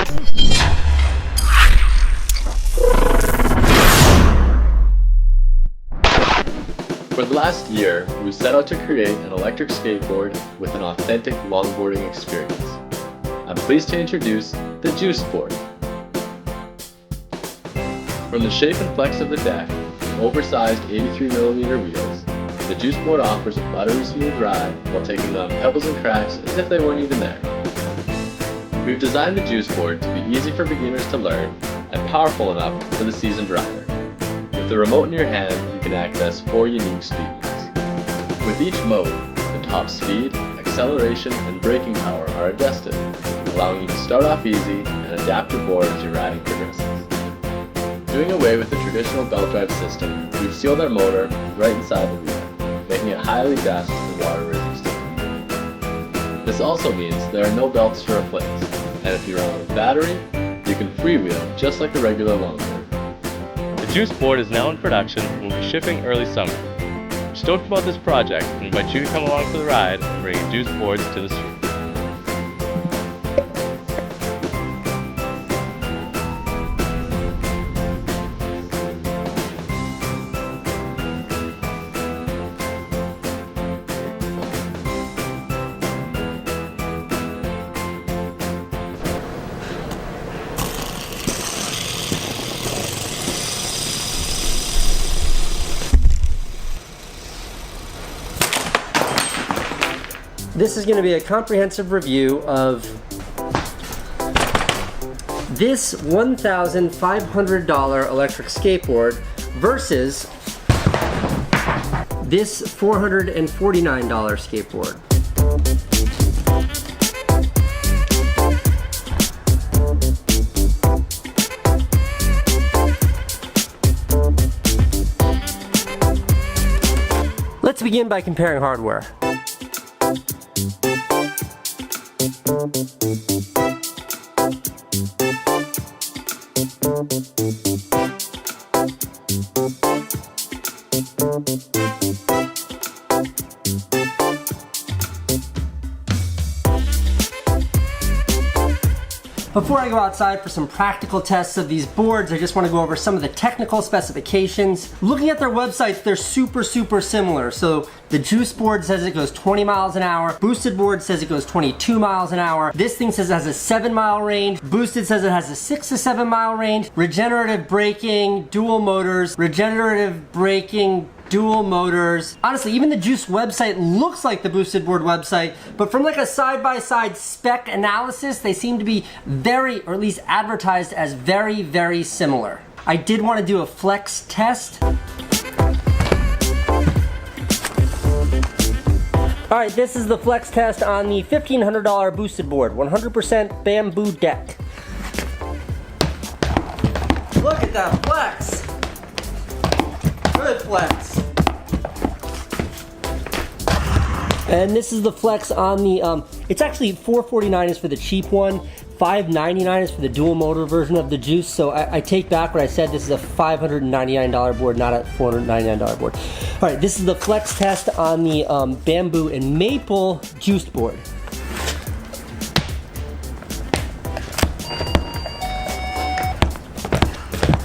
For the last year, we set out to create an electric skateboard with an authentic longboarding experience. I'm pleased to introduce the Juice Board. From the shape and flex of the deck, and oversized 83mm wheels, the Juice Board offers a buttery smooth ride while taking on pebbles and cracks as if they weren't even there. We've designed the Juice Board to be easy for beginners to learn and powerful enough for the seasoned rider. With the remote in your hand, you can access 4 unique speed modes. With each mode, the top speed, acceleration, and braking power are adjusted, allowing you to start off easy and adapt your board as your riding progresses. Doing away with the traditional belt drive system, we've sealed our motor right inside the wheel, making it highly dust and water resistant. This also means there are no belts to replace, and if you run out of battery, you can freewheel just like a regular longboard. The Juice Board is now in production and will be shipping early summer. We're stoked about this project and invite you to come along for the ride and bring Juice Boards to the street. This is going to be a comprehensive review of this $1,500 electric skateboard versus this $449 skateboard. Let's begin by comparing hardware. Before I go outside for some practical tests of these boards, I just want to go over some of the technical specifications. Looking at their websites, they're super similar. So the Juice Board says it goes 20 miles an hour. Boosted Board says it goes 22 miles an hour. This thing says it has a 7-mile range. Boosted says it has a 6 to 7 mile range. Regenerative braking, dual motors, regenerative braking, dual motors. Honestly, even the Juice website looks like the Boosted Board website, but from like a side-by-side spec analysis, they seem to be very, or at least advertised as very similar. I did want to do a flex test. Alright, this is the flex test on the $1,500 Boosted Board, 100% bamboo deck. Look at that flex! Good flex. And this is the flex on the, it's actually $449 is for the cheap one, $599 is for the dual motor version of the Juice, so I take back what I said, this is a $599 board, not a $499 board. Alright, this is the flex test on the bamboo and maple Juiced Board.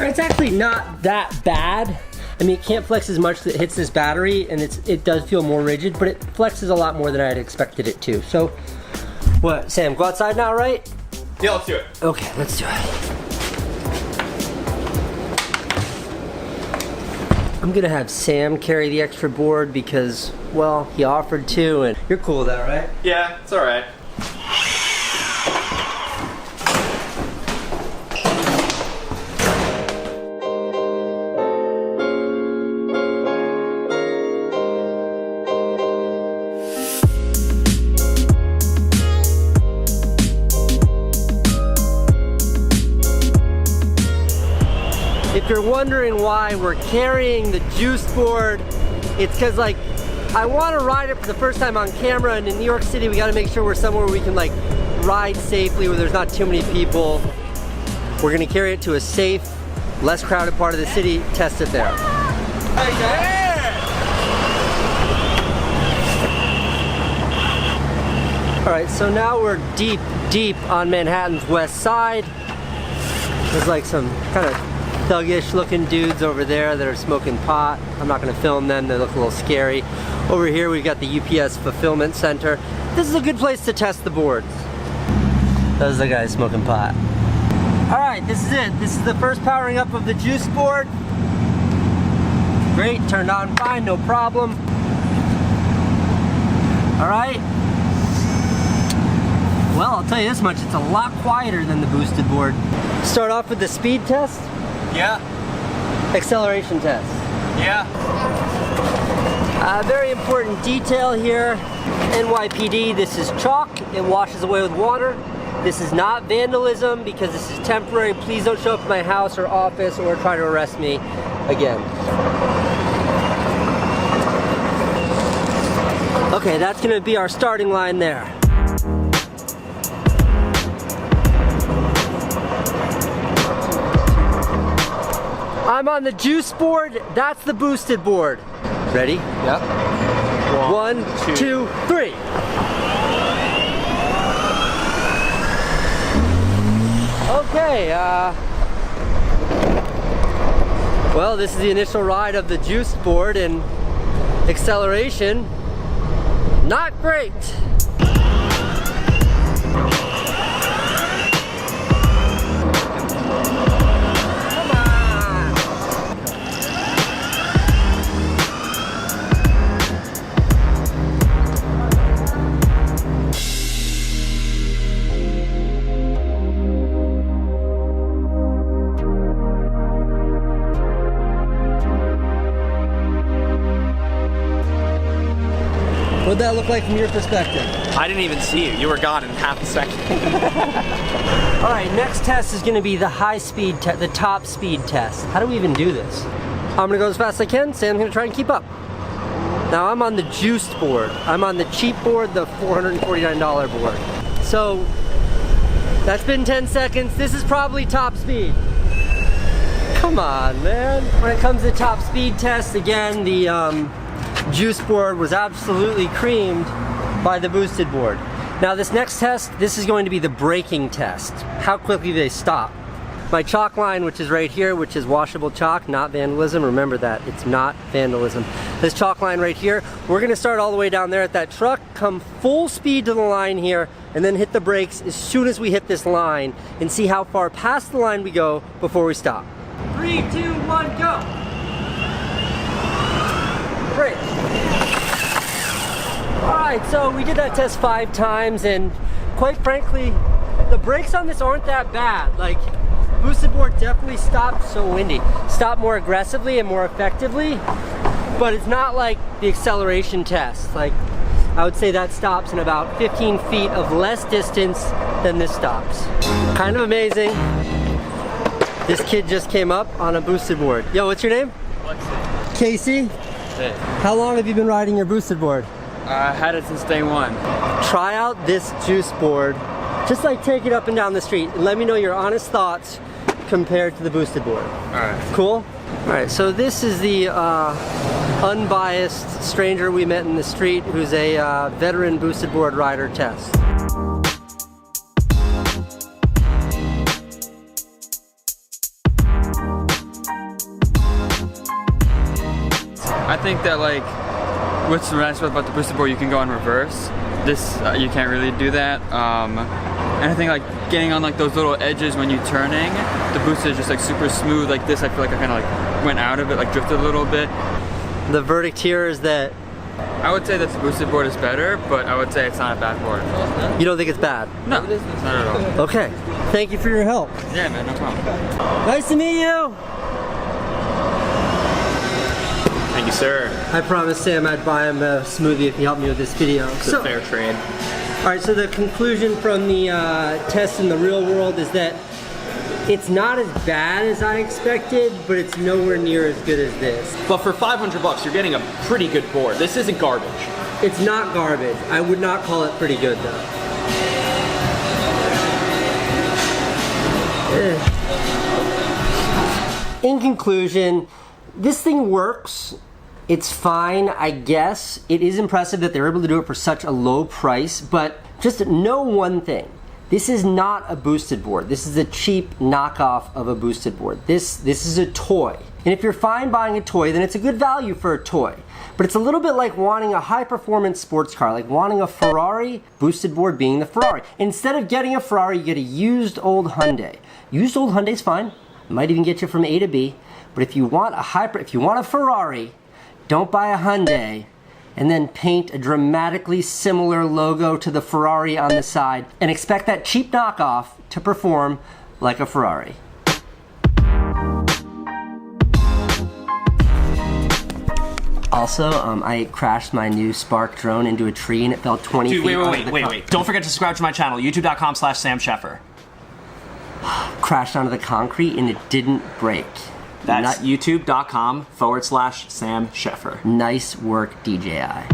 It's actually not that bad. I mean, it can't flex as much that it hits this battery, and it does feel more rigid, but it flexes a lot more than I had expected it to. So, what, Sam, go outside now, right? Yeah, let's do it. Okay, let's do it. I'm gonna have Sam carry the extra board because, well, he offered to, and you're cool with that, right? Yeah, it's alright. If you're wondering why we're carrying the Juice Board, it's because like I want to ride it for the first time on camera, and in New York City we got to make sure we're somewhere where we can like ride safely, where there's not too many people. We're gonna carry it to a safe, less crowded part of the city, test it there. All right, so now we're deep deep on Manhattan's west side. There's like some kind of thuggish looking dudes over there that are smoking pot. I'm not gonna film them, they look a little scary. Over here we've got the UPS fulfillment center. This is a good place to test the boards. Those are the guys smoking pot. All right, this is it. This is the first powering up of the juice board. Great, turned on fine, no problem. All right. Well, I'll tell you this much, it's a lot quieter than the boosted board. Start off with the speed test. Yeah. Acceleration test. Yeah. Very important detail here. NYPD, this is chalk. It washes away with water. This is not vandalism because this is temporary. Please don't show up at my house or office or try to arrest me again. Okay, that's gonna be our starting line there. I'm on the juice board, that's the boosted board. Ready? Yep. One, two, three. Okay, well, this is the initial ride of the juice board, and acceleration, not great. What'd that look like from your perspective? I didn't even see you. You were gone in half a second. All right, next test is gonna be the high speed test, the top speed test. How do we even do this? I'm gonna go as fast as I can. Sam's gonna try and keep up. Now I'm on the juiced board. I'm on the cheap board, the $449 board. So that's been 10 seconds. This is probably top speed. Come on, man. When it comes to top speed test, again, the juice board was absolutely creamed by the boosted board. Now this next test, this is going to be the braking test. How quickly they stop. My chalk line, which is right here, which is washable chalk, not vandalism. Remember that, it's not vandalism. This chalk line right here, we're gonna start all the way down there at that truck, come full speed to the line here, and then hit the brakes as soon as we hit this line and see how far past the line we go before we stop. 3, 2, 1, go! Great. All right, so we did that test 5 times, and quite frankly, the brakes on this aren't that bad. Like, boosted board definitely stopped, so windy. Stopped more aggressively and more effectively, but it's not like the acceleration test. Like, I would say that stops in about 15 feet of less distance than this stops. Kind of amazing. This kid just came up on a boosted board. Yo, what's your name? Lexi. Casey? Hey. How long have you been riding your boosted board? I had it since day one. Try out this juice board. Just like take it up and down the street and let me know your honest thoughts compared to the boosted board. Alright. Cool? Alright, so this is the unbiased stranger we met in the street who's a veteran boosted board rider test. I think that, like, what's the nice about the boosted board, you can go in reverse. This, you can't really do that. And I think, like, getting on, like, those little edges when you're turning, the boosted is just, like, super smooth. Like this, I feel like I kind of, like, went out of it, like, drifted a little bit. The verdict here is that I would say that the boosted board is better, but I would say it's not a bad board. you don't think it's bad? No, it's not at all. Okay. Thank you for your help. Yeah, man, no problem. Nice to meet you. Thank you, sir. I promised Sam I'd buy him a smoothie if he helped me with this video. It's a fair trade. Alright, so the conclusion from the test in the real world is that it's not as bad as I expected, but it's nowhere near as good as this. But for 500 bucks, you're getting a pretty good board. This isn't garbage. It's not garbage. I would not call it pretty good though. In conclusion, this thing works. It's fine, I guess. It is impressive that they're able to do it for such a low price, but just know one thing. This is not a boosted board. This is a cheap knockoff of a boosted board. This is a toy. And if you're fine buying a toy, then it's a good value for a toy. But it's a little bit like wanting a high-performance sports car, like wanting a Ferrari, boosted board being the Ferrari. Instead of getting a Ferrari, you get a used old Hyundai. Used old Hyundai's fine. It might even get you from A to B. But if you want a Ferrari, don't buy a Hyundai and then paint a dramatically similar logo to the Ferrari on the side and expect that cheap knockoff to perform like a Ferrari. Also, I crashed my new Spark drone into a tree and it fell 20 feet. Wait. Don't forget to subscribe to my channel, youtube.com/Sam Sheffer. Crashed onto the concrete and it didn't break. That's youtube.com/Sam Sheffer. Nice work, DJI.